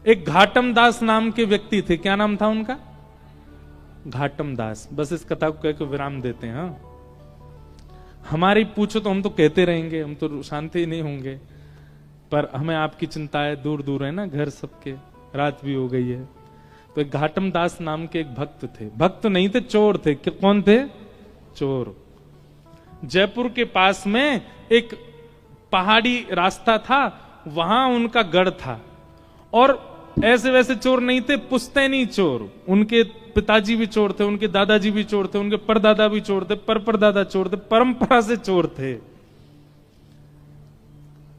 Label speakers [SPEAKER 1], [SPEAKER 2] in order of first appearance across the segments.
[SPEAKER 1] एक घाटम दास नाम के व्यक्ति थे। क्या नाम था उनका? घाटम दास। बस इस कथा को कह के विराम देते हैं। हाँ, हमारी पूछो तो हम तो कहते रहेंगे, हम तो शांति ही नहीं होंगे, पर हमें आपकी चिंता है, दूर दूर है ना घर सबके, रात भी हो गई है। तो एक घाटम दास नाम के एक भक्त थे। भक्त नहीं थे, चोर थे। कौन थे? चोर। जयपुर के पास में एक पहाड़ी रास्ता था, वहां उनका गढ़ था। और ऐसे वैसे चोर नहीं थे, पुश्तैनी चोर। उनके पिताजी भी चोर थे, उनके दादाजी भी चोर थे, उनके परदादा भी चोर थे, परदादा चोर थे, परंपरा से चोर थे।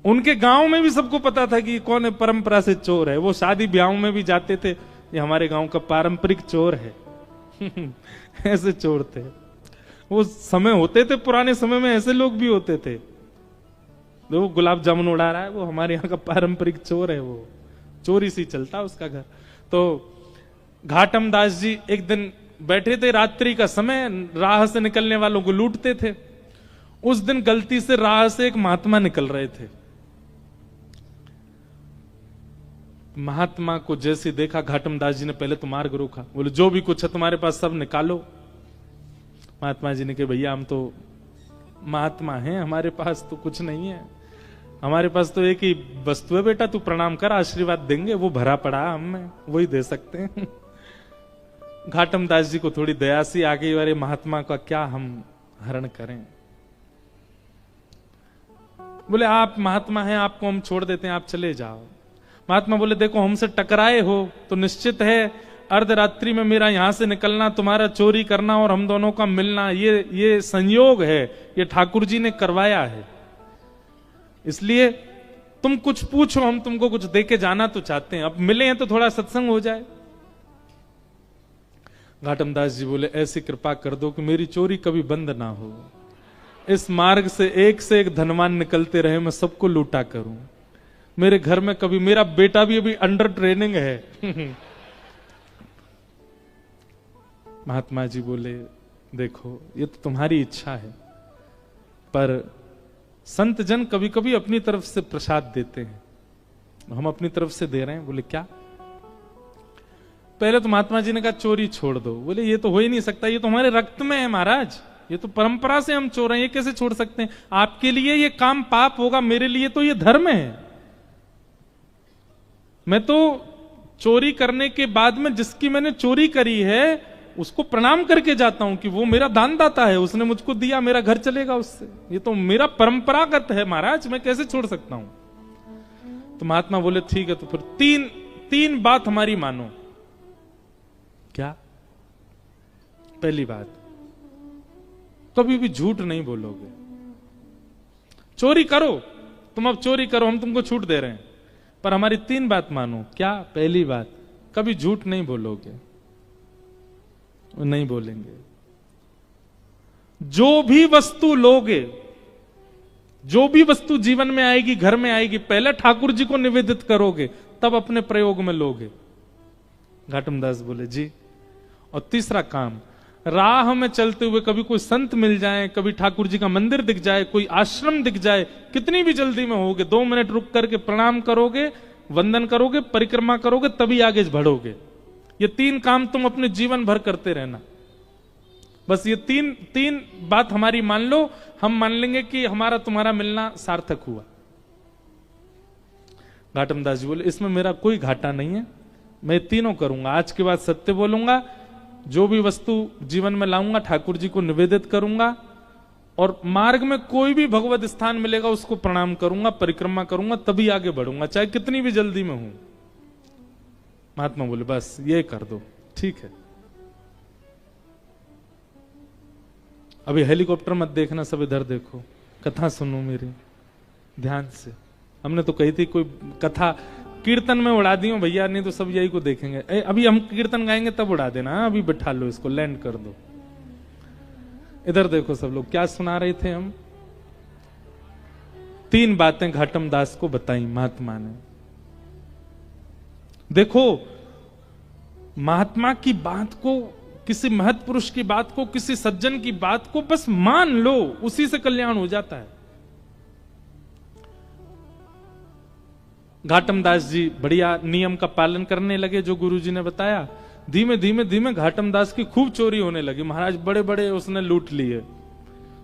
[SPEAKER 1] उनके गांव में भी सबको पता था कि कौन है परंपरा से चोर है। वो शादी ब्याहों में भी जाते थे, ये हमारे गांव का पारंपरिक चोर है। ऐसे चोर थे। वो समय होते थे, पुराने समय में ऐसे लोग भी होते थे। वो गुलाब जामुन उड़ा रहा है, वो हमारे यहाँ का पारंपरिक चोर है। वो चोरी सी चलता उसका घर। तो घाटम दास जी एक दिन बैठे थे, रात्रि का समय, राह से निकलने वालों को लूटते थे। उस दिन गलती से राह से एक महात्मा निकल रहे थे। महात्मा को जैसे देखा, घाटम दास जी ने पहले तो मार्ग रोका। बोले जो भी कुछ है तुम्हारे पास सब निकालो। महात्मा जी ने कहा भैया हम तो महात्मा हैं, हमारे पास तो कुछ नहीं है, हमारे पास तो एक ही वस्तु है बेटा, तू प्रणाम कर, आशीर्वाद देंगे, वो भरा पड़ा हम में, वही दे सकते हैं। घाटम दास जी को थोड़ी दया सी आ गई, अरे महात्मा का क्या हम हरण करें। बोले आप महात्मा हैं, आपको हम छोड़ देते हैं, आप चले जाओ। महात्मा बोले देखो हमसे टकराए हो तो निश्चित है अर्धरात्रि में मेरा यहां से निकलना, तुम्हारा चोरी करना और हम दोनों का मिलना, ये संयोग है, ये ठाकुर जी ने करवाया है। इसलिए तुम कुछ पूछो, हम तुमको कुछ दे के जाना तो चाहते हैं, अब मिले हैं तो थोड़ा सत्संग हो जाए। घाटम दास जी बोले ऐसी कृपा कर दो कि मेरी चोरी कभी बंद ना हो, इस मार्ग से एक धनवान निकलते रहे, मैं सबको लूटा करूं। मेरे घर में कभी, मेरा बेटा भी अभी अंडर ट्रेनिंग है। महात्मा जी बोले देखो ये तो तुम्हारी इच्छा है, पर संत जन कभी कभी अपनी तरफ से प्रसाद देते हैं, हम अपनी तरफ से दे रहे हैं। बोले क्या? पहले तो महात्मा जी ने कहा चोरी छोड़ दो। बोले ये तो हो ही नहीं सकता, ये तो हमारे रक्त में है महाराज, ये तो परंपरा से हम चोर हैं, ये कैसे छोड़ सकते हैं? आपके लिए ये काम पाप होगा, मेरे लिए तो ये धर्म है। मैं तो चोरी करने के बाद में जिसकी मैंने चोरी करी है उसको प्रणाम करके जाता हूं कि वो मेरा दानदाता है, उसने मुझको दिया, मेरा घर चलेगा उससे, ये तो मेरा परंपरागत है महाराज, मैं कैसे छोड़ सकता हूं? तो महात्मा बोले ठीक है, तो फिर तीन बात हमारी मानो। क्या? पहली बात, कभी भी झूठ नहीं बोलोगे। चोरी करो, तुम अब चोरी करो, हम तुमको छूट दे रहे हैं, पर हमारी 3 बात मानो। क्या? पहली बात, कभी झूठ नहीं बोलोगे। नहीं बोलेंगे। जो भी वस्तु लोगे, जो भी वस्तु जीवन में आएगी, घर में आएगी, पहले ठाकुर जी को निवेदित करोगे, तब अपने प्रयोग में लोगे। घाटम दास बोले जी। और तीसरा काम, राह में चलते हुए कभी कोई संत मिल जाए, कभी ठाकुर जी का मंदिर दिख जाए, कोई आश्रम दिख जाए, कितनी भी जल्दी में होगे, 2 मिनट रुक करके प्रणाम करोगे, वंदन करोगे, परिक्रमा करोगे, तभी आगे बढ़ोगे। ये 3 काम तुम अपने जीवन भर करते रहना। बस ये तीन बात हमारी मान लो, हम मान लेंगे कि हमारा तुम्हारा मिलना सार्थक हुआ। घाटम दास जी बोले इसमें मेरा कोई घाटा नहीं है, मैं तीनों करूंगा। आज के बाद सत्य बोलूंगा, जो भी वस्तु जीवन में लाऊंगा ठाकुर जी को निवेदित करूंगा, और मार्ग में कोई भी भगवत स्थान मिलेगा उसको प्रणाम करूंगा, परिक्रमा करूंगा, तभी आगे बढ़ूंगा, चाहे कितनी भी जल्दी में हूं। महात्मा बोले बस ये कर दो, ठीक है। अभी हेलीकॉप्टर मत देखना, सब इधर देखो, कथा सुनो मेरी ध्यान से। हमने तो कही थी कोई कथा कीर्तन में उड़ा दी हो भैया, नहीं तो सब यही को देखेंगे। अभी हम कीर्तन गाएंगे तब उड़ा देना, अभी बिठा लो इसको, लैंड कर दो। इधर देखो सब लोग, क्या सुना रहे थे हम? 3 बातें घाटम दास को बताई महात्मा ने। देखो महात्मा की बात को, किसी महत् पुरुष की बात को, किसी सज्जन की बात को बस मान लो, उसी से कल्याण हो जाता है। घाटम दास जी बढ़िया नियम का पालन करने लगे जो गुरुजी ने बताया। धीमे धीमे धीमे घाटम दास की खूब चोरी होने लगी। महाराज बड़े बड़े उसने लूट लिए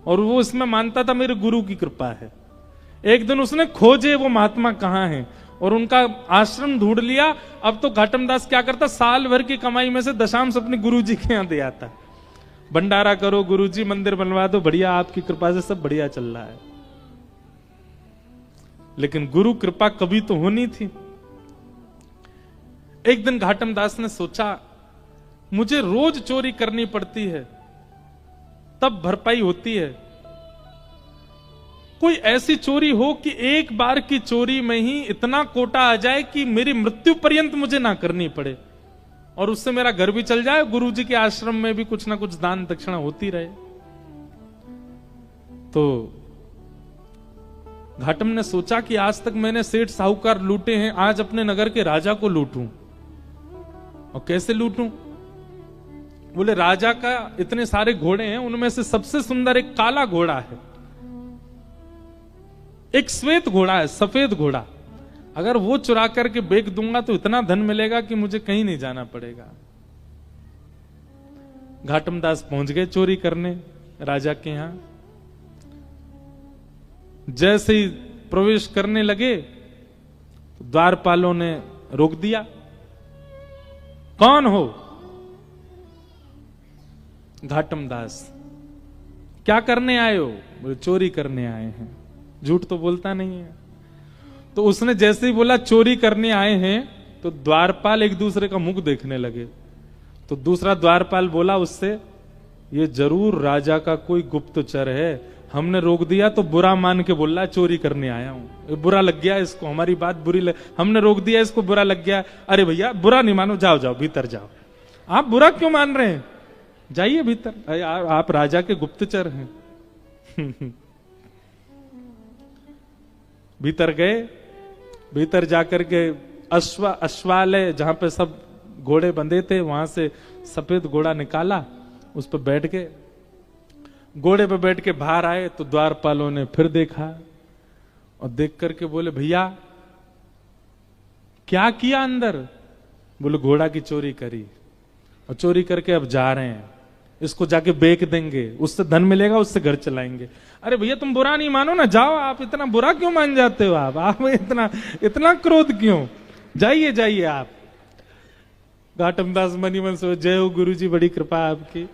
[SPEAKER 1] और वो इसमें मानता था मेरे गुरु की कृपा है। एक दिन उसने खोजे वो महात्मा कहां हैं और उनका आश्रम ढूंढ लिया। अब तो घाटम दास क्या करता, साल भर की कमाई में से दशांश अपने गुरुजी के यहां दे आता। भंडारा करो गुरुजी, मंदिर बनवा दो, बढ़िया आपकी कृपा से सब बढ़िया चल रहा है। लेकिन गुरु कृपा कभी तो होनी थी। एक दिन घाटम दास ने सोचा मुझे रोज चोरी करनी पड़ती है तब भरपाई होती है, कोई ऐसी चोरी हो कि एक बार की चोरी में ही इतना कोटा आ जाए कि मेरी मृत्यु पर्यंत मुझे ना करनी पड़े और उससे मेरा घर भी चल जाए, गुरुजी के आश्रम में भी कुछ ना कुछ दान दक्षिणा होती रहे। तो घाटम ने सोचा कि आज तक मैंने सेठ साहूकार लूटे हैं, आज अपने नगर के राजा को लूटूं। और कैसे लूटूं? बोले राजा का इतने सारे घोड़े हैं, उनमें से सबसे सुंदर एक काला घोड़ा है, एक श्वेत घोड़ा है, सफेद घोड़ा। अगर वो चुरा करके बेच दूंगा तो इतना धन मिलेगा कि मुझे कहीं नहीं जाना पड़ेगा। घाटम दास पहुंच गए चोरी करने राजा के यहां। जैसे ही प्रवेश करने लगे तो द्वारपालों ने रोक दिया। कौन हो? घाटम दास। क्या करने आए हो? बोले चोरी करने आए हैं। झूठ तो बोलता नहीं है। तो उसने जैसे ही बोला चोरी करने आए हैं तो द्वारपाल एक दूसरे का मुख देखने लगे। तो दूसरा द्वारपाल बोला उससे, ये जरूर राजा का कोई गुप्तचर है, हमने रोक दिया तो बुरा मान के बोल रहा चोरी करने आया हूं, बुरा लग गया इसको, हमारी बात बुरी हमने रोक दिया, इसको बुरा लग गया। अरे भैया बुरा नहीं मानो, जाओ जाओ भीतर जाओ। आप बुरा क्यों मान रहे हैं? जाइए भीतर, आप राजा के गुप्तचर हैं। भीतर गए। भीतर जाकर के अश्वालय जहां पे सब घोड़े बंधे थे वहां से सफेद घोड़ा निकाला, उस पर बैठ गए। घोड़े पे बैठ के बाहर आए तो द्वारपालों ने फिर देखा और देख करके बोले भैया क्या किया अंदर? बोले घोड़ा की चोरी करी और चोरी करके अब जा रहे हैं, इसको जाके बेच देंगे, उससे धन मिलेगा, उससे घर चलाएंगे। अरे भैया तुम बुरा नहीं मानो ना, जाओ। आप इतना बुरा क्यों मान जाते हो? आप इतना क्रोध क्यों? जाइए जाइए आप। घाटम दास मनी मन से, जय हो गुरु जी, बड़ी कृपा आपकी,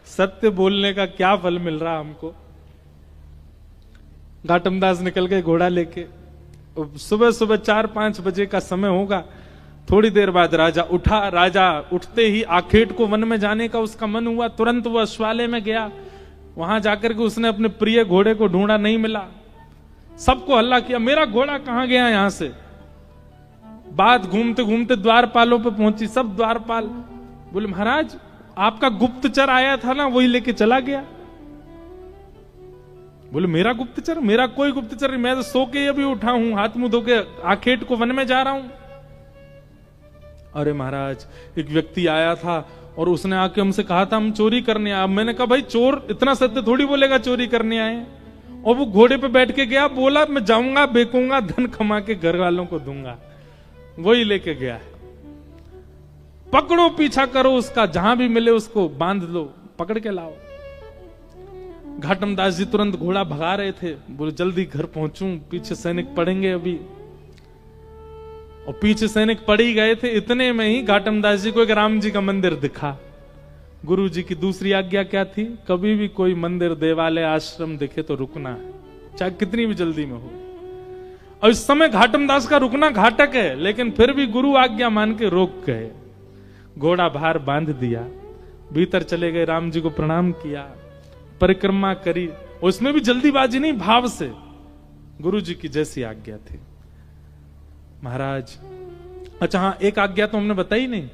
[SPEAKER 1] सत्य बोलने का क्या फल मिल रहा हमको। घाटम दास निकल गए घोड़ा लेके। सुबह सुबह 4-5 बजे का समय होगा। थोड़ी देर बाद राजा उठा। राजा उठते ही आखेट को वन में जाने का उसका मन हुआ। तुरंत वो अश्वालय में गया। वहां जाकर के उसने अपने प्रिय घोड़े को ढूंढा, नहीं मिला। सबको हल्ला किया, मेरा घोड़ा कहां गया यहां से। बात घूमते घूमते द्वारपालों पे पहुंची। सब द्वारपाल बोले महाराज आपका गुप्तचर आया था ना, वही लेके चला गया। बोले मेरा गुप्तचर? मेरा कोई गुप्तचर नहीं, मैं तो सो के अभी उठा हूं, हाथ मुंह धो के आखेट को वन में जा रहा हूं। अरे महाराज एक व्यक्ति आया था और उसने आके हमसे कहा था हम चोरी करने आए। मैंने कहा भाई चोर इतना सत्य थोड़ी बोलेगा चोरी करने आए। और वो घोड़े पे बैठ के गया, बोला मैं जाऊंगा, बेचूंगा, धन कमा के घर वालों को दूंगा। वही लेके गया है। पकड़ो, पीछा करो उसका, जहां भी मिले उसको बांध लो, पकड़ के लाओ। घाटम दास जी तुरंत घोड़ा भगा रहे थे। बोले जल्दी घर पहुंचूं, पीछे सैनिक पड़ेंगे अभी। और पीछे सैनिक पड़ ही गए थे। इतने में ही घाटम दास जी को एक राम जी का मंदिर दिखा। गुरु जी की दूसरी आज्ञा क्या थी? कभी भी कोई मंदिर, देवालय, आश्रम दिखे तो रुकना है, चाहे कितनी भी जल्दी में हो। और इस समय घाटम दास का रुकना घातक है, लेकिन फिर भी गुरु आज्ञा मान के रोक गए। घोड़ा बाहर बांध दिया, भीतर चले गए, राम जी को प्रणाम किया, परिक्रमा करी। उसमें भी जल्दीबाजी नहीं, भाव से गुरु जी की जैसी आज्ञा थी। महाराज अच्छा हाँ, एक आज्ञा तो हमने बताई नहीं।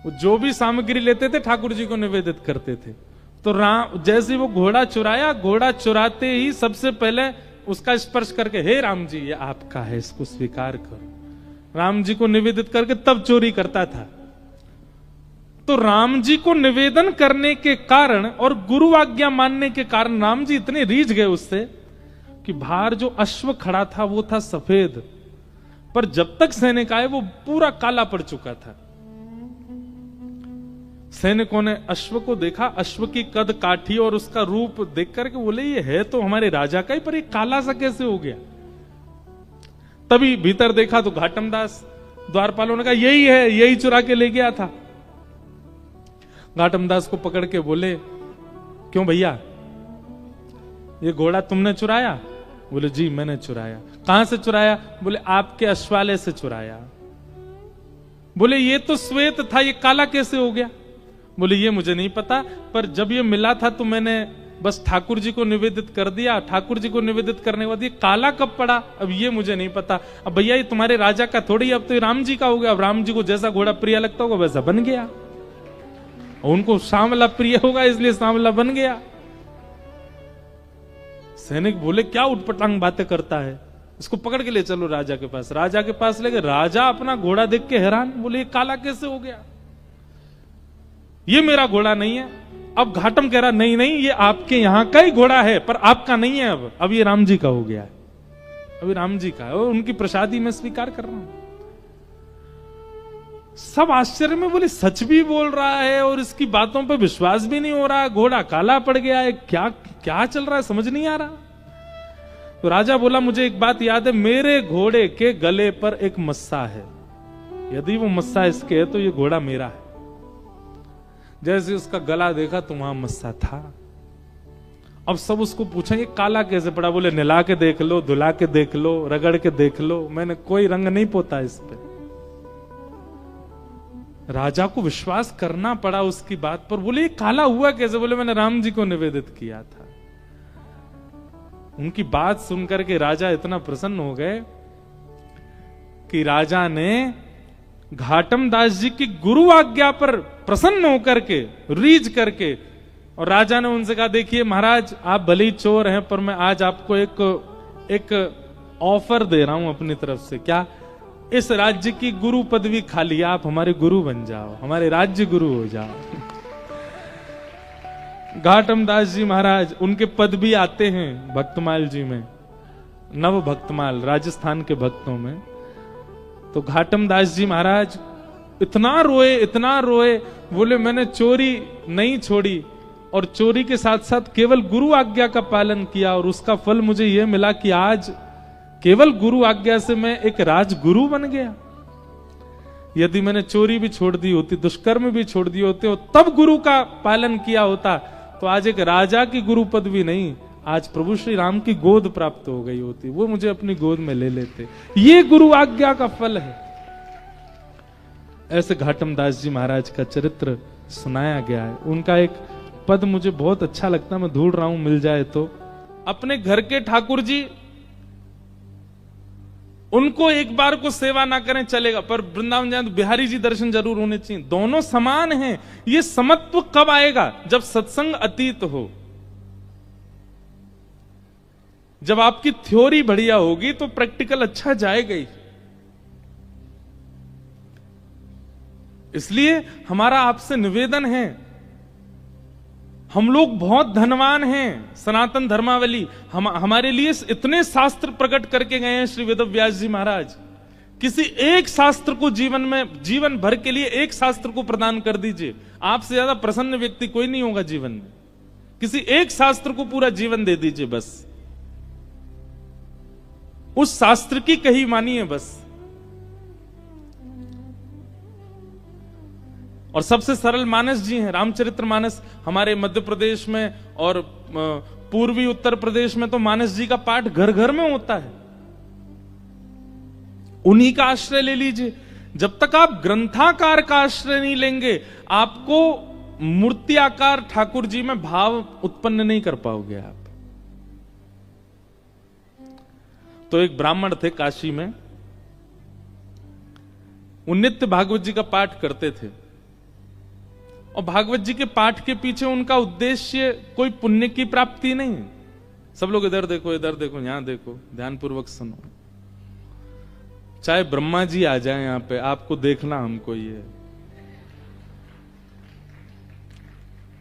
[SPEAKER 1] वो जो भी सामग्री लेते थे ठाकुर जी को निवेदित करते थे। तो राम जैसे वो घोड़ा चुराया, घोड़ा चुराते ही सबसे पहले उसका स्पर्श करके, हे राम जी ये आपका है, इसको स्वीकार करो। राम जी को निवेदित करके तब चोरी करता था। तो राम जी को निवेदन करने के कारण और गुरु आज्ञा मानने के कारण राम जी इतने रीझ गए उससे कि बाहर जो अश्व खड़ा था वो था सफेद, पर जब तक सैनिक आए वो पूरा काला पड़ चुका था। सैनिकों ने अश्व को देखा, अश्व की कद काठी और उसका रूप देख करके बोले ये है तो हमारे राजा का ही, पर ये काला सा कैसे हो गया। तभी भीतर देखा तो घाटम दास, द्वारपालों ने कहा यही है, यही चुरा के ले गया था। घाटम दास को पकड़ के बोले क्यों भैया, ये घोड़ा तुमने चुराया? बोले जी मैंने चुराया। कहां से चुराया? बोले आपके अश्वालय से चुराया। बोले ये तो श्वेत था, ये काला कैसे हो गया? बोले ये मुझे नहीं पता, पर जब ये मिला था तो मैंने बस ठाकुर जी को निवेदित कर दिया। ठाकुर जी को निवेदित करने के बाद ये काला कब पड़ा, अब ये मुझे नहीं पता। अब भैया ये तुम्हारे राजा का थोड़ी, अब तो ये राम जी का हो गया। अब राम जी को जैसा घोड़ा प्रिय लगता होगा वैसा बन गया, उनको सांवला प्रिय होगा इसलिए सांवला बन गया। सैनिक बोले क्या उटपटांग बातें करता है, इसको पकड़ के ले चलो राजा के पास। राजा के पास ले गए। राजा अपना घोड़ा देख के हैरान, बोले ये काला कैसे हो गया, ये मेरा घोड़ा नहीं है। अब घाटम कह रहा नहीं नहीं ये आपके यहां का ही घोड़ा है, पर आपका नहीं है। अब ये राम जी का हो गया है, अभी राम जी का है और उनकी प्रसादी में स्वीकार कर रहा हूं। सब आश्चर्य में बोले सच भी बोल रहा है और इसकी बातों पे विश्वास भी नहीं हो रहा, घोड़ा काला पड़ गया है, क्या क्या चल रहा है समझ नहीं आ रहा। तो राजा बोला मुझे एक बात याद है, मेरे घोड़े के गले पर एक मस्सा है, यदि वो मस्सा इसके है तो ये घोड़ा मेरा है। जैसे उसका गला देखा तो वहां मस्सा था। अब सब उसको पूछेंगे काला कैसे पड़ा? बोले नहला के देख लो, धुला के देख लो, रगड़ के देख लो, मैंने कोई रंग नहीं पोता इस पे। राजा को विश्वास करना पड़ा उसकी बात पर। बोले ये काला हुआ कैसे? बोले मैंने राम जी को निवेदित किया था। उनकी बात सुनकर के राजा इतना प्रसन्न हो गए कि राजा ने घाटम दास जी की गुरु आज्ञा पर प्रसन्न होकर के, रीझ करके, और राजा ने उनसे कहा देखिए महाराज आप भले ही चोर हैं पर मैं आज आपको एक ऑफर दे रहा हूं अपनी तरफ से। क्या? इस राज्य की गुरु पदवी खा लिया, आप हमारे गुरु बन जाओ, हमारे राज्य गुरु हो जाओ। घाटम दास जी महाराज, उनके पद भी आते हैं भक्तमाल जी में, नव भक्तमाल राजस्थान के भक्तों में। तो घाटम दास जी महाराज इतना रोए, बोले मैंने चोरी नहीं छोड़ी और चोरी के साथ साथ केवल गुरु आज्ञा का पालन किया और उसका फल मुझे यह मिला कि आज केवल गुरु आज्ञा से मैं एक राजगुरु बन गया। यदि मैंने चोरी भी छोड़ दी होती, दुष्कर्म भी छोड़ दिए होते और तब गुरु का पालन किया होता तो आज एक राजा की गुरु पदवी नहीं, आज प्रभु श्री राम की गोद प्राप्त हो गई होती, वो मुझे अपनी गोद में ले लेते। ये गुरु आज्ञा का फल है। ऐसे घाटम दास जी महाराज का चरित्र सुनाया गया है। उनका एक पद मुझे बहुत अच्छा लगता है, मैं ढूंढ रहा हूं मिल जाए तो। अपने घर के ठाकुर जी, उनको एक बार को सेवा ना करें चलेगा, पर वृंदावन जाए तो बिहारी जी दर्शन जरूर होने चाहिए। दोनों समान हैं। ये समत्व कब आएगा? जब सत्संग अतीत हो, जब आपकी थ्योरी बढ़िया होगी तो प्रैक्टिकल अच्छा जाएगा ही। इसलिए हमारा आपसे निवेदन है, हम लोग बहुत धनवान हैं। सनातन धर्मावली हमारे लिए इतने शास्त्र प्रकट करके गए हैं श्री वेदव्यास जी महाराज। किसी एक शास्त्र को जीवन भर के लिए एक शास्त्र को प्रदान कर दीजिए, आपसे ज्यादा प्रसन्न व्यक्ति कोई नहीं होगा जीवन में। किसी एक शास्त्र को पूरा जीवन दे दीजिए, बस उस शास्त्र की कही मानिए बस। और सबसे सरल मानस जी हैं, रामचरित्र मानस। हमारे मध्य प्रदेश में और पूर्वी उत्तर प्रदेश में तो मानस जी का पाठ घर घर में होता है। उन्हीं का आश्रय ले लीजिए। जब तक आप ग्रंथाकार का आश्रय नहीं लेंगे, आपको मूर्ति आकार ठाकुर जी में भाव उत्पन्न नहीं कर पाओगे आप। तो एक ब्राह्मण थे काशी में, वो नित्य भागवत जी का पाठ करते थे। और भागवत जी के पाठ के पीछे उनका उद्देश्य कोई पुण्य की प्राप्ति नहीं। सब लोग इधर देखो, इधर देखो, यहां देखो, ध्यानपूर्वक सुनो। चाहे ब्रह्मा जी आ जाए यहां पे, आपको देखना हमको ये।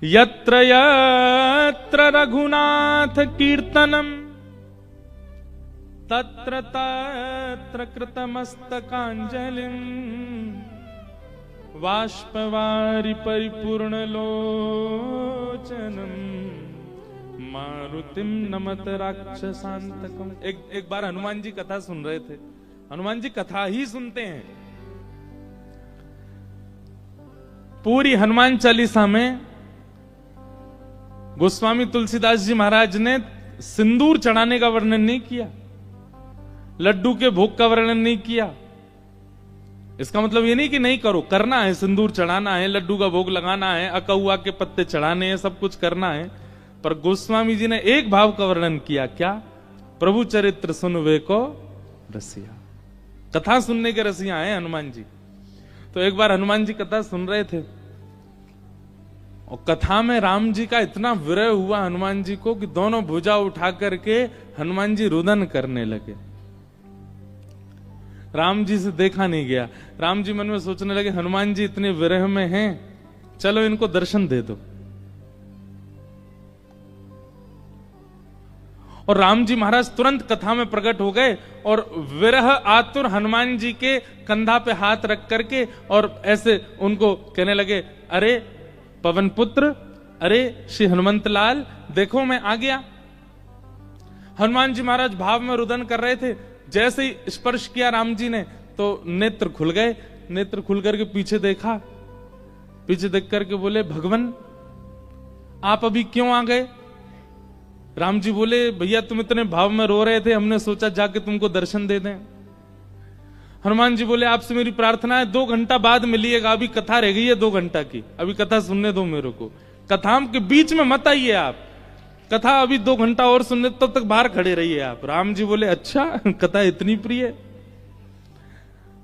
[SPEAKER 1] यत्र यत्र रघुनाथ कीर्तनम तत्र तत्र कृतमस्तकाञ्जलिम् बाष्पवारि परिपूर्ण लोचनम् मारुतिम नमत राक्षसांतकम। एक बार हनुमान जी कथा सुन रहे थे। हनुमान जी कथा ही सुनते हैं। पूरी हनुमान चालीसा में गोस्वामी तुलसीदास जी महाराज ने सिंदूर चढ़ाने का वर्णन नहीं किया, लड्डू के भोग का वर्णन नहीं किया। इसका मतलब ये नहीं कि नहीं करो, करना है, सिंदूर चढ़ाना है, लड्डू का भोग लगाना है, अकहुआ के पत्ते चढ़ाने हैं, सब कुछ करना है। पर गोस्वामी जी ने एक भाव का वर्णन किया, क्या? प्रभु चरित्र सुनवे को रसिया। कथा सुनने के रसिया हैं हनुमान जी। तो एक बार हनुमान जी कथा सुन रहे थे और कथा में राम जी का इतना विरह हुआ हनुमान जी को कि दोनों भुजा उठा करके हनुमान जी रुदन करने लगे। राम जी से देखा नहीं गया। राम जी मन में सोचने लगे, हनुमान जी इतने विरह में हैं, चलो इनको दर्शन दे दो। और राम जी महाराज तुरंत कथा में प्रकट हो गए और विरह आतुर हनुमान जी के कंधा पे हाथ रख करके और ऐसे उनको कहने लगे, अरे पवन पुत्र, अरे श्री हनुमंत लाल, देखो मैं आ गया। हनुमान जी महाराज भाव में रुदन कर रहे थे। जैसे ही स्पर्श किया राम जी ने तो नेत्र खुल गए। नेत्र खुल करके पीछे देखा, पीछे देख करके बोले, भगवान आप अभी क्यों आ गए? राम जी बोले, भैया तुम इतने भाव में रो रहे थे, हमने सोचा जाके तुमको दर्शन दे दें। हनुमान जी बोले, आपसे मेरी प्रार्थना है 2 घंटा बाद मिलिएगा, अभी कथा रह गई है 2 घंटा की, अभी कथा सुनने दो मेरे को, कथा के बीच में मत आइए आप, कथा अभी 2 घंटा और सुनने, तब तक बाहर खड़े रहिए आप। राम जी बोले, अच्छा कथा इतनी प्रिय?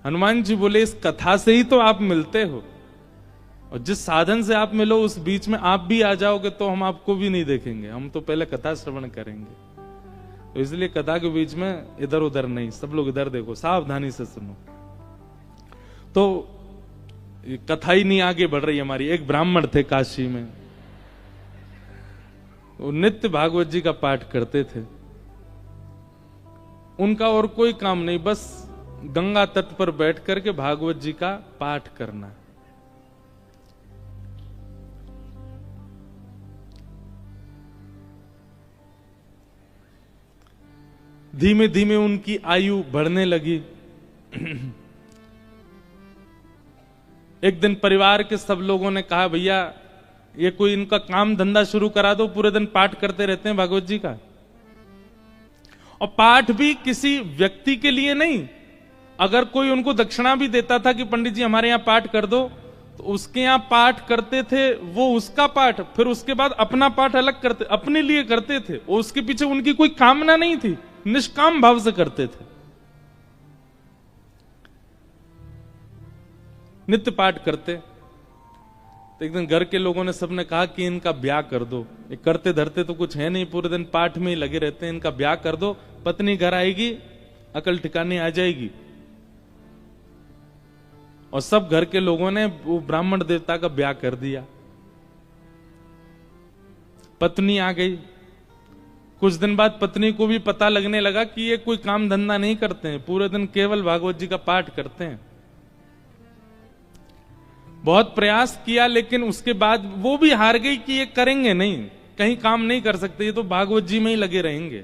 [SPEAKER 1] हनुमान जी बोले, इस कथा से ही तो आप मिलते हो, और जिस साधन से आप मिलो उस बीच में आप भी आ जाओगे तो हम आपको भी नहीं देखेंगे, हम तो पहले कथा श्रवण करेंगे। तो इसलिए कथा के बीच में इधर उधर नहीं, सब लोग इधर देखो, सावधानी से सुनो। तो कथा ही नहीं आगे बढ़ रही हमारी। एक ब्राह्मण थे काशी में, वो नित्य भागवत जी का पाठ करते थे। उनका और कोई काम नहीं, बस गंगा तट पर बैठ करके भागवत जी का पाठ करना। धीमे धीमे उनकी आयु बढ़ने लगी। एक दिन परिवार के सब लोगों ने कहा, भैया ये कोई इनका काम धंधा शुरू करा दो, पूरे दिन पाठ करते रहते हैं भागवत जी का। और पाठ भी किसी व्यक्ति के लिए नहीं, अगर कोई उनको दक्षिणा भी देता था कि पंडित जी हमारे यहां पाठ कर दो, तो उसके यहां पाठ करते थे, वो उसका पाठ, फिर उसके बाद अपना पाठ अलग करते, अपने लिए करते थे। उसके पीछे उनकी कोई कामना नहीं थी, निष्काम भाव से करते थे। नित्य पाठ करते। तो एक दिन घर के लोगों ने सबने कहा कि इनका ब्याह कर दो, ये करते धरते तो कुछ है नहीं, पूरे दिन पाठ में ही लगे रहते हैं, इनका ब्याह कर दो, पत्नी घर आएगी, अकल ठिकाने आ जाएगी। और सब घर के लोगों ने वो ब्राह्मण देवता का ब्याह कर दिया। पत्नी आ गई। कुछ दिन बाद पत्नी को भी पता लगने लगा कि ये कोई काम धंधा नहीं करते हैं, पूरे दिन केवल भागवत जी का पाठ करते हैं। बहुत प्रयास किया, लेकिन उसके बाद वो भी हार गई कि ये करेंगे नहीं, कहीं काम नहीं कर सकते, ये तो भागवत जी में ही लगे रहेंगे।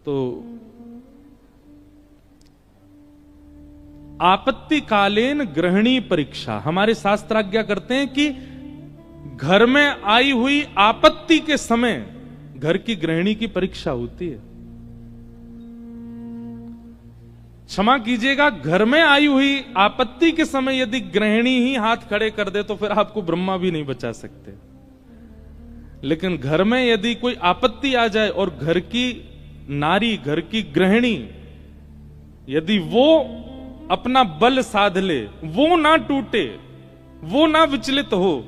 [SPEAKER 1] तो आपत्तिकालीन गृहिणी परीक्षा, हमारे शास्त्र आज्ञा करते हैं कि घर में आई हुई आपत्ति के समय घर की गृहिणी की परीक्षा होती है। क्षमा कीजिएगा, घर में आई हुई आपत्ति के समय यदि गृहिणी ही हाथ खड़े कर दे तो फिर आपको ब्रह्मा भी नहीं बचा सकते। लेकिन घर में यदि कोई आपत्ति आ जाए और घर की नारी, घर की गृहिणी यदि वो अपना बल साध ले, वो ना टूटे, वो ना विचलित हो,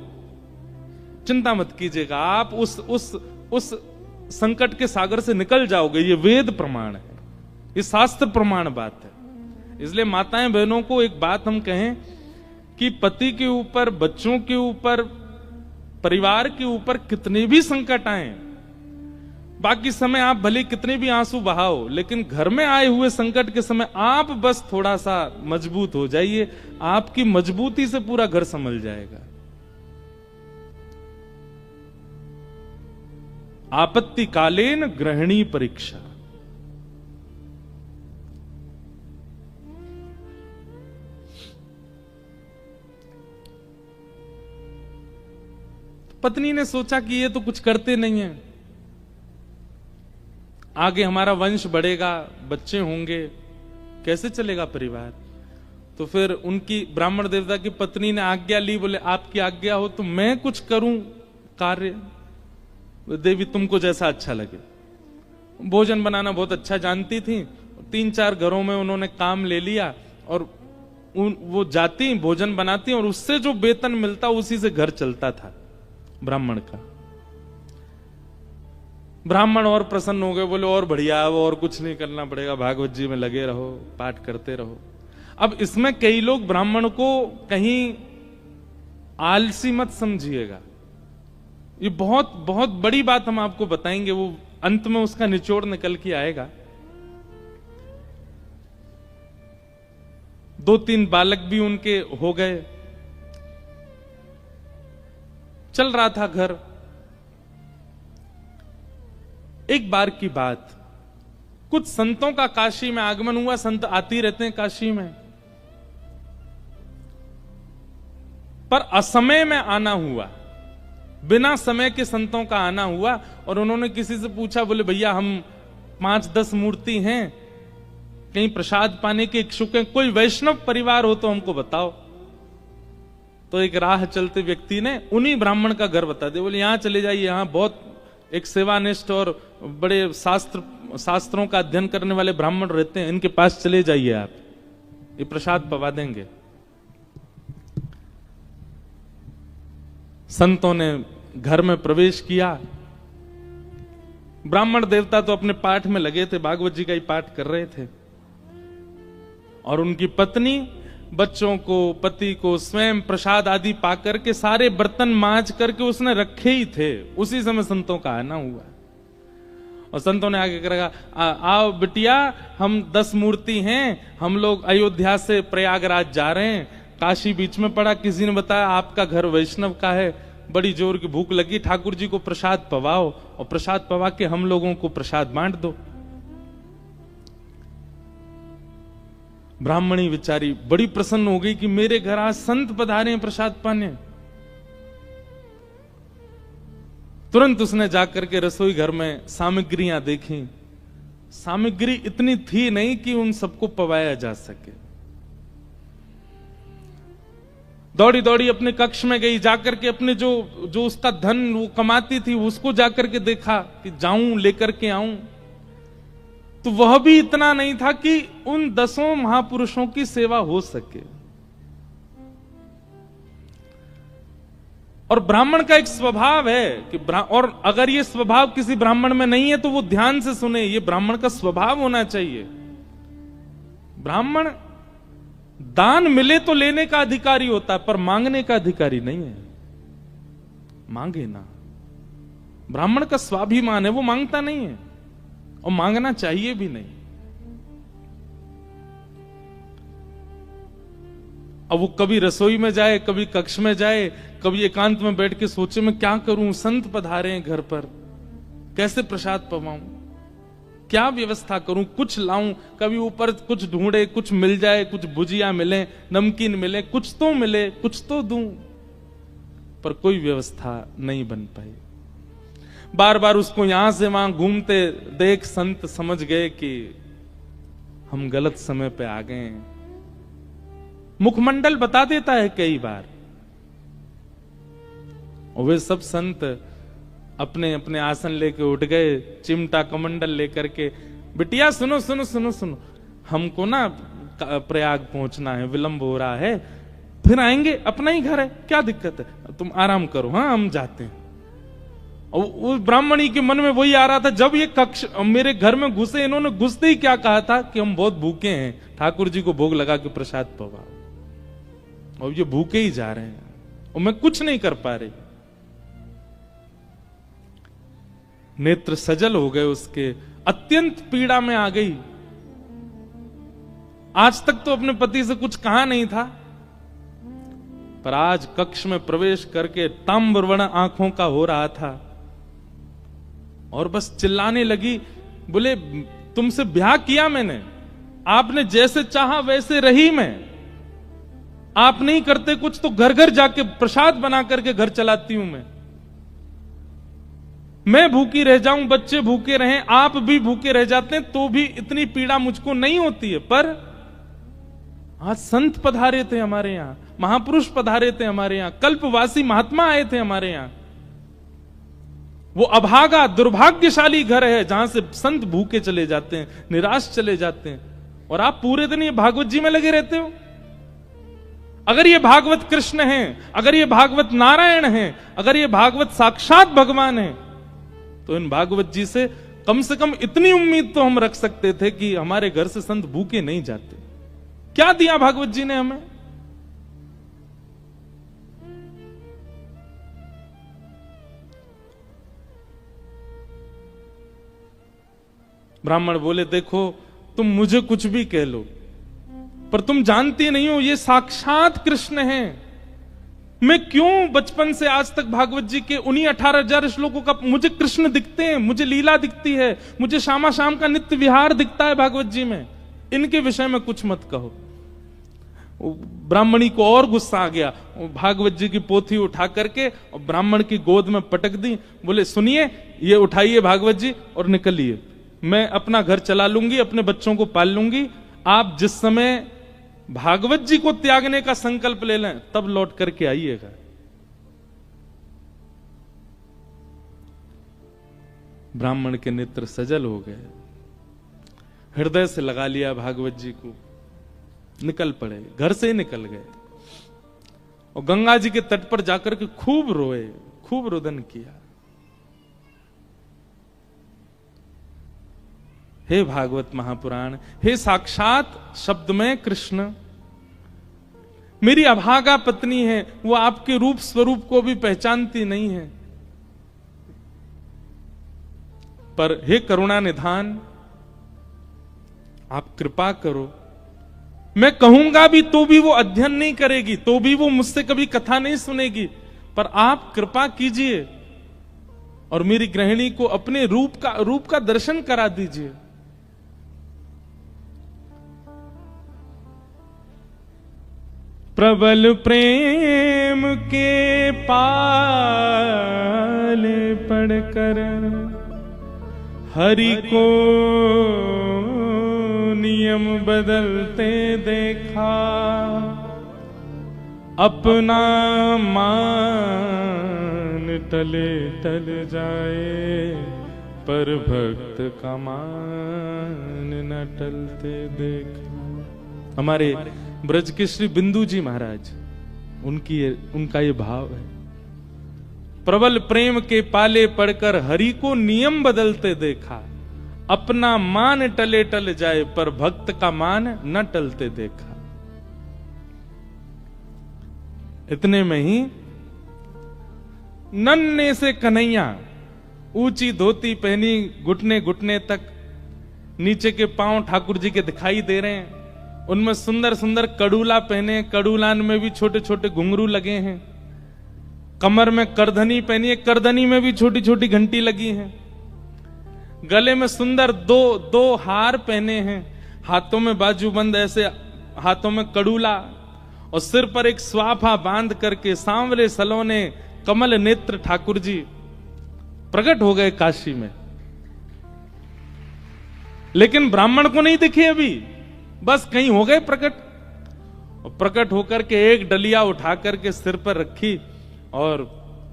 [SPEAKER 1] चिंता मत कीजिएगा, आप उस संकट के सागर से निकल जाओगे। ये वेद प्रमाण है, ये शास्त्र प्रमाण बात है। इसलिए माताएं बहनों को एक बात हम कहें कि पति के ऊपर, बच्चों के ऊपर, परिवार के ऊपर कितने भी संकट आए, बाकी समय आप भले कितने भी आंसू बहाओ, लेकिन घर में आए हुए संकट के समय आप बस थोड़ा सा मजबूत हो जाइए, आपकी मजबूती से पूरा घर संभल जाएगा। आपत्ति कालेन गृहिणी परीक्षा। पत्नी ने सोचा कि ये तो कुछ करते नहीं है, आगे हमारा वंश बढ़ेगा, बच्चे होंगे, कैसे चलेगा परिवार। तो फिर उनकी ब्राह्मण देवता की पत्नी ने आज्ञा ली, बोले आपकी आज्ञा हो तो मैं कुछ करूं कार्य, देवी तुमको जैसा अच्छा लगे। भोजन बनाना बहुत अच्छा जानती थी, 3-4 घरों में उन्होंने काम ले लिया और वो जाती भोजन बनाती और उससे जो वेतन मिलता उसी से घर चलता था ब्राह्मण का। ब्राह्मण और प्रसन्न हो गए, बोले और बढ़िया, अब और कुछ नहीं करना पड़ेगा, भागवत जी में लगे रहो, पाठ करते रहो। अब इसमें कई लोग ब्राह्मण को कहीं आलसी मत समझिएगा, ये बहुत बहुत बड़ी बात हम आपको बताएंगे, वो अंत में उसका निचोड़ निकल के आएगा। 2-3 बालक भी उनके हो गए, चल रहा था घर। एक बार की बात, कुछ संतों का काशी में आगमन हुआ, संत आते रहते हैं काशी में, पर असमय में आना हुआ, बिना समय के संतों का आना हुआ। और उन्होंने किसी से पूछा, बोले भैया हम 5-10 मूर्ति हैं, कहीं प्रसाद पाने के इच्छुक हैं, कोई वैष्णव परिवार हो तो हमको बताओ। तो एक राह चलते व्यक्ति ने उन्हीं ब्राह्मण का घर बता दिया, बोले यहां चले जाइए, यहां बहुत एक सेवानिष्ठ और बड़े शास्त्रों का अध्ययन करने वाले ब्राह्मण रहते हैं, इनके पास चले जाइए, आप ये प्रसाद पवा देंगे। संतों ने घर में प्रवेश किया। ब्राह्मण देवता तो अपने पाठ में लगे थे, भागवत जी का ही पाठ कर रहे थे, और उनकी पत्नी बच्चों को, पति को स्वयं प्रसाद आदि पाकर के सारे बर्तन मांज करके उसने रखे ही थे। उसी समय संतों का आना हुआ और संतों ने आगे कहा, आओ बिटिया, हम 10 मूर्ति हैं, हम लोग अयोध्या से प्रयागराज जा रहे हैं, काशी बीच में पड़ा, किसी ने बताया आपका घर वैष्णव का है, बड़ी जोर की भूख लगी, ठाकुर जी को प्रसाद पवाओ और प्रसाद पवा के हम लोगों को प्रसाद बांट दो। ब्राह्मणी बेचारी बड़ी प्रसन्न हो गई कि मेरे घर आज संत पधारे हैं प्रसाद पाने। तुरंत उसने जाकर के रसोई घर में सामग्रियां देखी, सामग्री इतनी थी नहीं कि उन सबको पवाया जा सके। दौड़ी दौड़ी अपने कक्ष में गई, जाकर के अपने जो उसका धन वो कमाती थी उसको जाकर के देखा कि जाऊं लेकर के आऊं, तो वह भी इतना नहीं था कि उन 10 महापुरुषों की सेवा हो सके। और ब्राह्मण का एक स्वभाव है कि और अगर ये स्वभाव किसी ब्राह्मण में नहीं है तो वो ध्यान से सुने, ये ब्राह्मण का स्वभाव होना चाहिए। ब्राह्मण दान मिले तो लेने का अधिकारी होता है, पर मांगने का अधिकारी नहीं है। मांगे ना, ब्राह्मण का स्वाभिमान है, वो मांगता नहीं है और मांगना चाहिए भी नहीं। अब वो कभी रसोई में जाए, कभी कक्ष में जाए, कभी एकांत में बैठ के सोचे मैं क्या करूं, संत पधारे हैं घर पर, कैसे प्रसाद पवाऊं, क्या व्यवस्था करूं, कुछ लाऊं, कभी ऊपर कुछ ढूंढे, कुछ मिल जाए, कुछ भुजिया मिले, नमकीन मिले, कुछ तो मिले, कुछ तो दूं, पर कोई व्यवस्था नहीं बन पाई। बार बार उसको यहां से वहां घूमते देख संत समझ गए कि हम गलत समय पे आ गए हैं। मुखमंडल बता देता है कई बार, और वे सब संत अपने अपने आसन लेके उठ गए, चिमटा कमंडल लेकर के, बिटिया सुनो सुनो सुनो सुनो, हमको ना प्रयाग पहुंचना है, विलंब हो रहा है, फिर आएंगे, अपना ही घर है, क्या दिक्कत है, तुम आराम करो, हाँ हम जाते हैं। और उस ब्राह्मणी के मन में वही आ रहा था, जब ये कक्ष मेरे घर में घुसे, इन्होंने घुसते ही क्या कहा था कि हम बहुत भूखे हैं, ठाकुर जी को भोग लगा के प्रसाद पवाओ, और ये भूखे ही जा रहे हैं और मैं कुछ नहीं कर पा रही। नेत्र सजल हो गए उसके, अत्यंत पीड़ा में आ गई। आज तक तो अपने पति से कुछ कहा नहीं था, पर आज कक्ष में प्रवेश करके ताम्रवर्ण आंखों का हो रहा था और बस चिल्लाने लगी, बोले तुमसे ब्याह किया मैंने, आपने जैसे चाहा वैसे रही मैं, आप नहीं करते कुछ तो घर घर जाके प्रसाद बना करके घर चलाती हूं मैं भूखी रह जाऊं, बच्चे भूखे रहें, आप भी भूखे रह जाते हैं तो भी इतनी पीड़ा मुझको नहीं होती है। पर आज संत पधारे थे हमारे यहां, महापुरुष पधारे थे हमारे यहां, कल्पवासी महात्मा आए थे हमारे यहां। वो अभागा दुर्भाग्यशाली घर है जहां से संत भूखे चले जाते हैं, निराश चले जाते हैं, और आप पूरे दिन ये भागवत जी में लगे रहते हो। अगर ये भागवत कृष्ण हैं, अगर ये भागवत नारायण हैं, अगर ये भागवत साक्षात भगवान हैं, तो इन भागवत जी से कम इतनी उम्मीद तो हम रख सकते थे कि हमारे घर से संत भूखे नहीं जाते। क्या दिया भागवत जी ने हमें? ब्राह्मण बोले, देखो तुम मुझे कुछ भी कह लो, पर तुम जानती नहीं हो ये साक्षात कृष्ण हैं। मैं क्यों बचपन से आज तक भागवत जी के उन्हीं 18,000 श्लोकों का मुझे कृष्ण दिखते हैं, मुझे लीला दिखती है, मुझे शामा शाम का नित्य विहार दिखता है भागवत जी में, इनके विषय में कुछ मत कहो। ब्राह्मणी को और गुस्सा आ गया, भागवत जी की पोथी उठा करके और ब्राह्मण की गोद में पटक दी। बोले, सुनिए, ये उठाइए भागवत जी और निकलिए, मैं अपना घर चला लूंगी, अपने बच्चों को पाल लूंगी। आप जिस समय भागवत जी को त्यागने का संकल्प ले लें तब लौट करके आइएगा। ब्राह्मण के नेत्र सजल हो गए, हृदय से लगा लिया भागवत जी को, निकल पड़े, घर से ही निकल गए और गंगा जी के तट पर जाकर के खूब रोए, खूब रुदन किया। हे भागवत महापुराण, हे साक्षात शब्द में कृष्ण, मेरी अभागा पत्नी है, वो आपके रूप स्वरूप को भी पहचानती नहीं है, पर हे करुणा निधान, आप कृपा करो। मैं कहूंगा भी तो भी वो अध्ययन नहीं करेगी, तो भी वो मुझसे कभी कथा नहीं सुनेगी, पर आप कृपा कीजिए और मेरी गृहिणी को अपने रूप का दर्शन करा दीजिए। प्रबल प्रेम के पाले पड़कर हरि को नियम बदलते देखा, अपना मान टले टल जाए, पर भक्त का मान न टलते देखा। हमारे ब्रज के श्री बिंदु जी महाराज, उनका ये भाव है, प्रबल प्रेम के पाले पड़कर हरि को नियम बदलते देखा, अपना मान टले टल जाए, पर भक्त का मान न टलते देखा। इतने में ही नन्हे से कन्हैया, ऊंची धोती पहनी, घुटने घुटने तक, नीचे के पांव ठाकुर जी के दिखाई दे रहे हैं, उनमें सुंदर सुंदर कड़ूला पहने, कड़ूलान में भी छोटे छोटे घुंघरू लगे हैं, कमर में करधनी पहनी है, करधनी में भी छोटी छोटी घंटी लगी है, गले में सुंदर दो हार पहने हैं, हाथों में बाजूबंद, ऐसे हाथों में कड़ूला, और सिर पर एक स्वाफा बांध करके सांवले सलोने कमल नेत्र ठाकुर जी प्रकट हो गए काशी में। लेकिन ब्राह्मण को नहीं दिखे अभी, बस कहीं हो गए प्रकट, और प्रकट होकर के एक डलिया उठा करके सिर पर रखी, और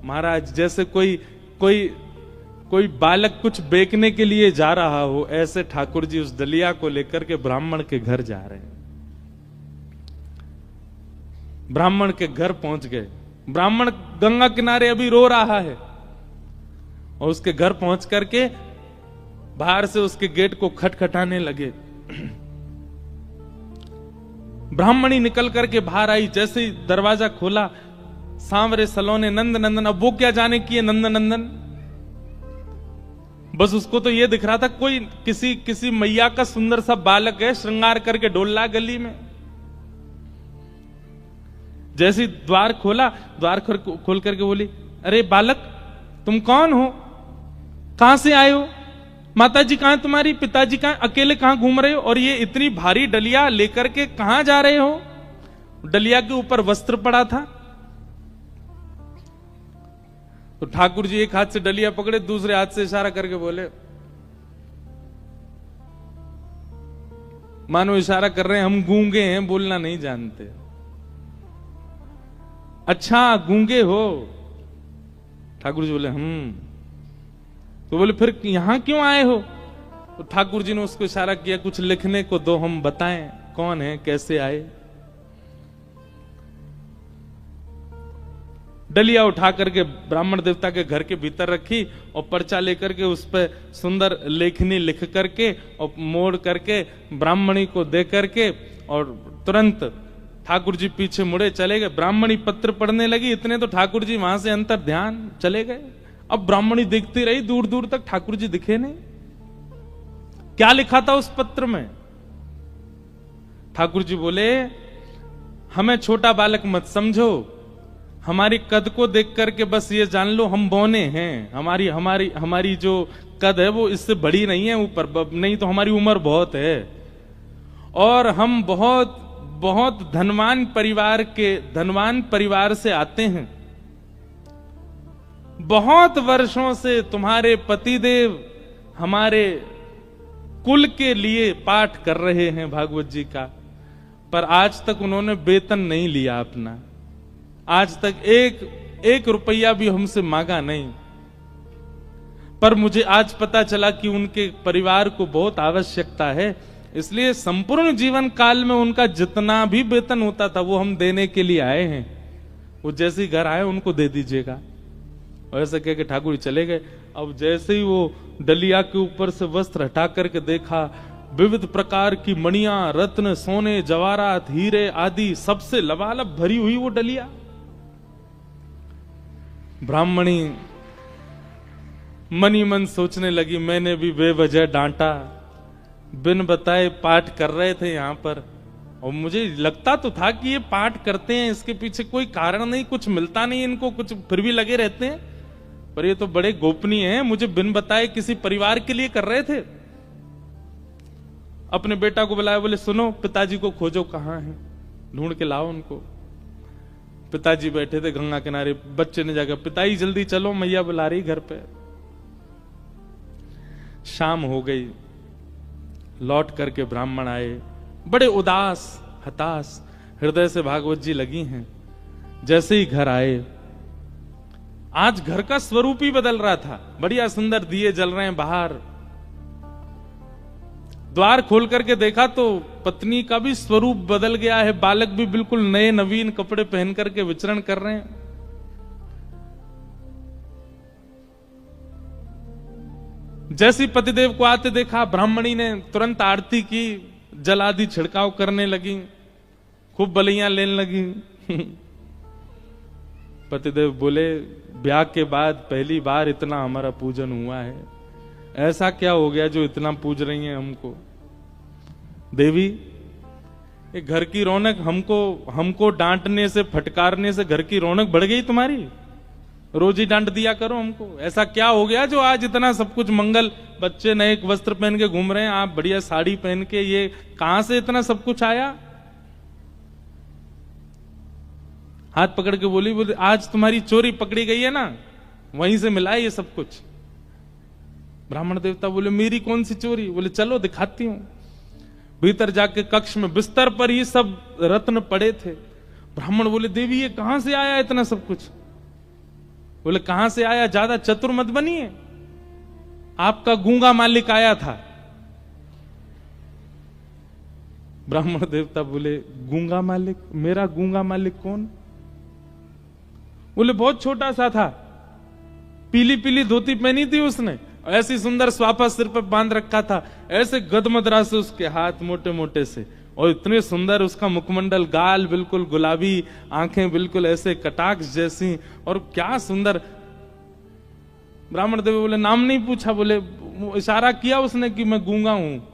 [SPEAKER 1] महाराज जैसे कोई बालक कुछ बेचने के लिए जा रहा हो, ऐसे ठाकुर जी उस डलिया को लेकर के ब्राह्मण के घर जा रहे हैं। ब्राह्मण के घर पहुंच गए, ब्राह्मण गंगा किनारे अभी रो रहा है, और उसके घर पहुंच करके बाहर से उसके गेट को खटखटाने लगे। ब्राह्मणी निकल करके बाहर आई, जैसे ही दरवाजा खोला, सांवरे सलोने नंद नंदन, अब वो क्या जाने की है नंद नंदन, बस उसको तो ये दिख रहा था कोई किसी मैया का सुंदर सा बालक है, श्रृंगार करके डोल रहा गली में। जैसे द्वार खोला, द्वार खोल करके बोली, अरे बालक तुम कौन हो, कहां से आए हो, माताजी कहां तुम्हारी, पिताजी कहां, अकेले कहां घूम रहे हो, और ये इतनी भारी डलिया लेकर के कहां जा रहे हो। डलिया के ऊपर वस्त्र पड़ा था। तो ठाकुर जी एक हाथ से डलिया पकड़े, दूसरे हाथ से इशारा करके बोले, मानो इशारा कर रहे हैं हम गूंगे हैं, बोलना नहीं जानते। अच्छा गूंगे हो। ठाकुर जी बोले तो बोले फिर यहां क्यों आए हो। तो ठाकुर जी ने उसको इशारा किया, कुछ लिखने को दो, हम बताएं कौन है, कैसे आए। डलिया उठा करके ब्राह्मण देवता के घर के भीतर रखी और पर्चा लेकर के उस पर सुंदर लेखनी लिख करके और मोड़ करके ब्राह्मणी को दे करके, और तुरंत ठाकुर जी पीछे मुड़े चले गए। ब्राह्मणी पत्र पढ़ने लगी, इतने तो ठाकुर जी वहां से अंतर ध्यान चले गए। अब ब्राह्मणी देखती रही, दूर दूर तक ठाकुर जी दिखे नहीं। क्या लिखा था उस पत्र में। ठाकुर जी बोले, हमें छोटा बालक मत समझो, हमारी कद को देख करके बस ये जान लो हम बौने हैं। हमारी जो कद है वो इससे बड़ी नहीं है, ऊपर नहीं तो हमारी उम्र बहुत है, और हम बहुत बहुत धनवान परिवार से आते हैं। बहुत वर्षों से तुम्हारे पतिदेव हमारे कुल के लिए पाठ कर रहे हैं भागवत जी का, पर आज तक उन्होंने वेतन नहीं लिया अपना, आज तक एक रुपया भी हमसे मांगा नहीं। पर मुझे आज पता चला कि उनके परिवार को बहुत आवश्यकता है, इसलिए संपूर्ण जीवन काल में उनका जितना भी वेतन होता था वो हम देने के लिए आए हैं। वो जैसे ही घर आए उनको दे दीजिएगा। और ऐसा कह के ठाकुर जी चले गए। अब जैसे ही वो डलिया के ऊपर से वस्त्र हटा करके देखा, विविध प्रकार की मणियां, रत्न, सोने, जवाहरात, हीरे आदि सबसे लबालब भरी हुई वो डलिया। ब्राह्मणी मनी मन सोचने लगी, मैंने भी बेवजह डांटा, बिन बताए पाठ कर रहे थे यहां पर, और मुझे लगता तो था कि ये पाठ करते हैं, इसके पीछे कोई कारण नहीं, कुछ मिलता नहीं इनको, कुछ फिर भी लगे रहते हैं, पर ये तो बड़े गोपनीय हैं, मुझे बिन बताए किसी परिवार के लिए कर रहे थे। अपने बेटा को बुलाया, बोले सुनो पिताजी को खोजो, कहां हैं, ढूंढ के लाओ उनको। पिताजी बैठे थे गंगा किनारे, बच्चे ने जाकर, पिताजी जल्दी चलो मैया बुला रही घर पे। शाम हो गई, लौट करके ब्राह्मण आए, बड़े उदास हताश हृदय से भागवत जी लगी हैं। जैसे ही घर आए, आज घर का स्वरूप ही बदल रहा था, बढ़िया सुंदर दिए जल रहे हैं बाहर। द्वार खोल करके देखा तो पत्नी का भी स्वरूप बदल गया है, बालक भी बिल्कुल नए नवीन कपड़े पहन करके विचरण कर रहे हैं। जैसी पतिदेव को आते देखा, ब्राह्मणी ने तुरंत आरती की, जल आदि छिड़काव करने लगी, खूब बलियां लेने लगी। पतिदेव बोले, ब्याह के बाद पहली बार इतना हमारा पूजन हुआ है, ऐसा क्या हो गया जो इतना पूज रही हैं हमको। देवी, ये घर की रौनक, हमको डांटने से, फटकारने से घर की रौनक बढ़ गई तुम्हारी, रोज ही डांट दिया करो हमको। ऐसा क्या हो गया जो आज इतना सब कुछ मंगल, बच्चे नए वस्त्र पहन के घूम रहे हैं, आप बढ़िया साड़ी पहन के, ये कहां से इतना सब कुछ आया। हाथ पकड़ के बोली आज तुम्हारी चोरी पकड़ी गई है ना, वहीं से मिला है ये सब कुछ। ब्राह्मण देवता बोले, मेरी कौन सी चोरी। बोले चलो दिखाती हूं। भीतर जाके कक्ष में बिस्तर पर ही सब रत्न पड़े थे। ब्राह्मण बोले, देवी ये कहां से आया इतना सब कुछ। बोले कहां से आया, ज्यादा चतुर मत बनिए, आपका गूंगा मालिक आया था। ब्राह्मण देवता बोले, गूंगा मालिक, मेरा गूंगा मालिक कौन। बोले बहुत छोटा सा था, पीली पीली धोती पहनी थी उसने, ऐसी सुंदर स्वापा सिर पर बांध रखा था, ऐसे गदमदरा से उसके हाथ मोटे मोटे से, और इतने सुंदर उसका मुखमंडल, गाल बिल्कुल गुलाबी, आंखें बिल्कुल ऐसे कटाक्ष जैसी, और क्या सुंदर। ब्राह्मण देव बोले, नाम नहीं पूछा। बोले इशारा किया उसने कि मैं गूंगा हूं।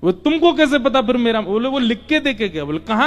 [SPEAKER 1] वो तुमको कैसे पता फिर मेरा? बोले वो लिख के देके गया। बोले कहां